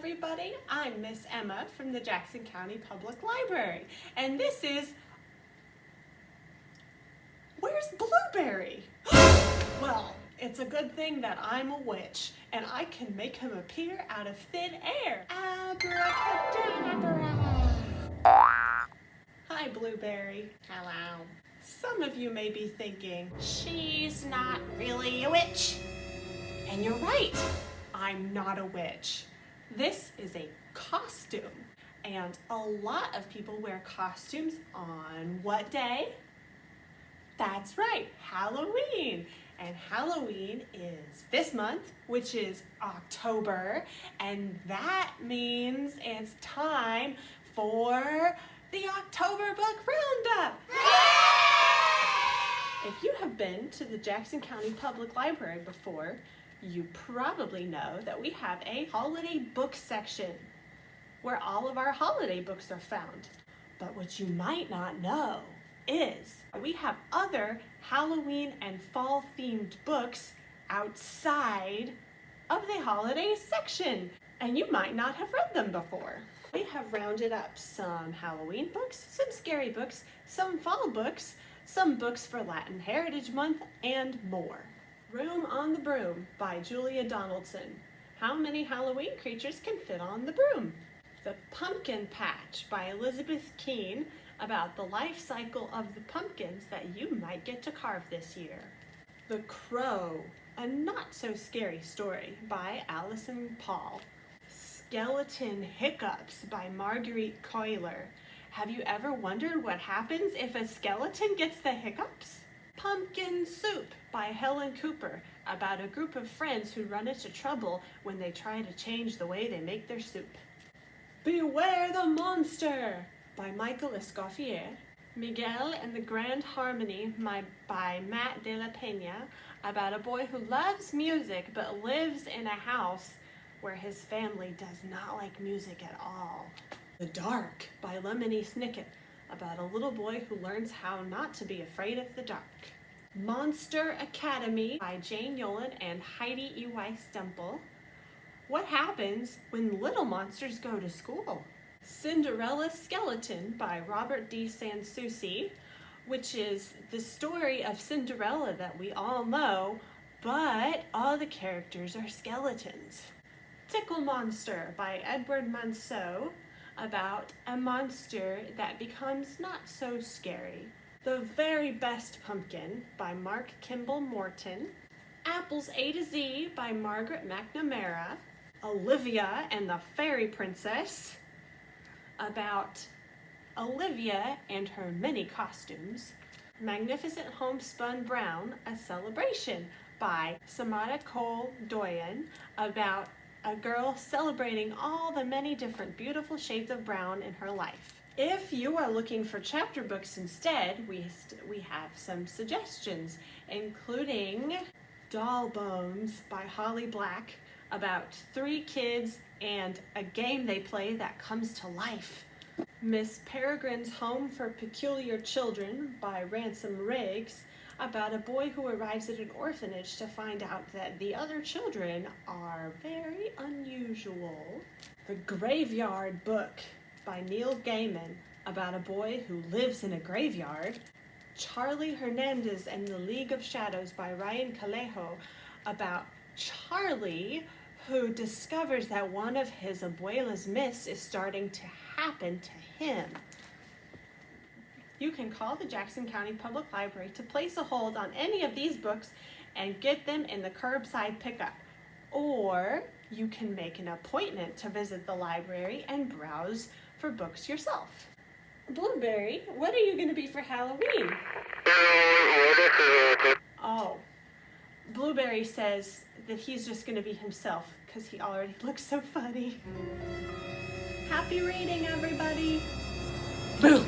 everybody. I'm Miss Emma from the Jackson County Public Library, and this is... Where's Blueberry? Well, it's a good thing that I'm a witch, and I can make him appear out of thin air. Abracadabra! Hi, Blueberry. Hello. Some of you may be thinking, she's not really a witch. And you're right, I'm not a witch. This is a costume, and a lot of people wear costumes on what day? That's right, Halloween. And Halloween is this month, which is October, and that means it's time for the October Book Roundup. If you have been to the Jackson County Public Library before, you probably know that we have a holiday book section where all of our holiday books are found. But what you might not know is we have other Halloween and fall themed books outside of the holiday section, and you might not have read them before. We have rounded up some Halloween books, some scary books, some fall books, some books for Latin Heritage Month, and more. Room on the Broom by Julia Donaldson. How many Halloween creatures can fit on the broom? The Pumpkin Patch by Elizabeth Keene, about the life cycle of the pumpkins that you might get to carve this year. The Crow, a not so scary story by Allison Paul. Skeleton Hiccups by Marguerite Coiler. Have you ever wondered what happens if a skeleton gets the hiccups? Pumpkin Soup by Helen Cooper, about a group of friends who run into trouble when they try to change the way they make their soup. Beware the Monster by Michael Escoffier. Miguel and the Grand Harmony by Matt de la Pena, about a boy who loves music but lives in a house where his family does not like music at all. The Dark by Lemony Snicket, about a little boy who learns how not to be afraid of the dark. Monster Academy by Jane Yolen and Heidi E.Y. Stemple. What happens when little monsters go to school? Cinderella Skeleton by Robert D. Sansucci, which is the story of Cinderella that we all know, but all the characters are skeletons. Tickle Monster by Edward Manseau, about a monster that becomes not so scary. The Very Best Pumpkin by Mark Kimball Morton. Apples A to Z by Margaret McNamara. Olivia and the Fairy Princess, about Olivia and her many costumes. Magnificent Homespun Brown, a Celebration by Samara Cole Doyen, about a girl celebrating all the many different beautiful shades of brown in her life. If you are looking for chapter books instead, we have some suggestions, including Doll Bones by Holly Black, about 3 kids and a game they play that comes to life. Miss Peregrine's Home for Peculiar Children by Ransom Riggs, about a boy who arrives at an orphanage to find out that the other children are very unusual. The Graveyard Book by Neil Gaiman, about a boy who lives in a graveyard. Charlie Hernandez and the League of Shadows by Ryan Calejo, about Charlie who discovers that one of his abuela's myths is starting to happen to him. You can call the Jackson County Public Library to place a hold on any of these books and get them in the curbside pickup. Or you can make an appointment to visit the library and browse for books yourself. Blueberry, what are you going to be for Halloween? Oh, Blueberry says that he's just going to be himself because he already looks so funny. Happy reading, everybody! Boo!